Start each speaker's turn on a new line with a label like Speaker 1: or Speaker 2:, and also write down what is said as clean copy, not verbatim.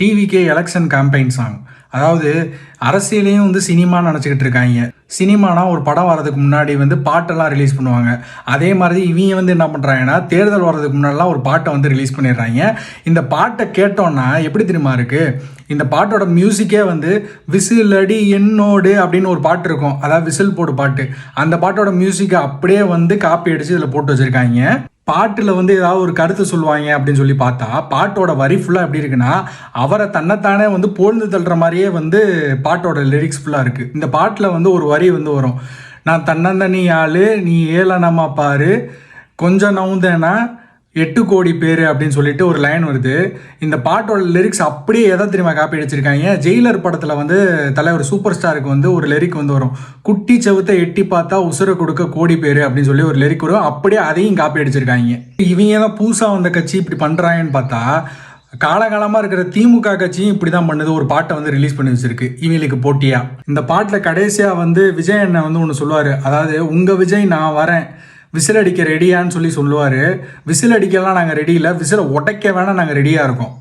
Speaker 1: TVK election campaign song. அதாவது அரசியலையும் cinema நினச்சிக்கிட்டு இருக்காங்க. சினிமானா ஒரு படம் வர்றதுக்கு முன்னாடி பாட்டெல்லாம் ரிலீஸ் பண்ணுவாங்க. அதே மாதிரி இவங்க என்ன பண்ணுறாங்கன்னா தேர்தல் வர்றதுக்கு முன்னாடிலாம் ஒரு பாட்டை ரிலீஸ் பண்ணிடுறாங்க. இந்த பாட்டை கேட்டோன்னா எப்படி தெரியுமா இருக்குது, இந்த பாட்டோட மியூசிக்கே விசில் அடி என்னோடு அப்படின்னு ஒரு பாட்டு இருக்கும். அதாவது விசில் போடு பாட்டு. அந்த பாட்டோட மியூசிக்கை அப்படியே காப்பி அடித்து இதில் போட்டு வச்சுருக்காங்க. பாட்டில் ஏதாவது ஒரு கருத்து சொல்லுவாங்க அப்படின்னு சொல்லி பார்த்தா பாட்டோட வரி ஃபுல்லாக எப்படி இருக்குன்னா, அவரை தன்னைத்தானே போழ்ந்து தள்ளுற மாதிரியே பாட்டோட லிரிக்ஸ் ஃபுல்லாக இருக்குது. இந்த பாட்டில் ஒரு வரி வரும், நான் தன்னந்தனி ஆளு நீ ஏளனமா பாரு கொஞ்சம் நவுந்தேனா 8 கோடி பேர் அப்படின்னு சொல்லிட்டு ஒரு லைன் வருது. இந்த பாட்டோட லிரிக்ஸ் அப்படியே எதை தெரியுமா காப்பி அடிச்சிருக்காங்க, ஜெயிலர் படத்தில் தலைவர் சூப்பர் ஸ்டாருக்கு ஒரு லிரிக் வரும், குட்டி செவுத்தை எட்டி பார்த்தா உசுரை கொடுக்க கோடி பேர் அப்படின்னு சொல்லி ஒரு லிரிக் வரும். அப்படியே அதையும் காப்பி அடிச்சிருக்காங்க. இவங்க தான் புதுசாக வந்த கட்சி இப்படி பண்ணுறாங்கன்னு பார்த்தா காலகாலமாக இருக்கிற திமுக கட்சியும் இப்படி தான் பண்ணுது. ஒரு பாட்டை ரிலீஸ் பண்ணி வச்சிருக்கு இவங்களுக்கு போட்டியா. இந்த பாட்டில் கடைசியாக விஜய் அண்ணன் ஒன்று சொல்லுவார், அதாவது உங்கள் விஜய் நான் வரேன் விசில் அடிக்க ரெடியான்னு சொல்லி சொல்லுவார். விசில் அடிக்கலாம் நாங்கள் ரெடி இல்லை, விசிலை உடைக்க வேணால் நாங்கள் ரெடியாக இருக்கோம்.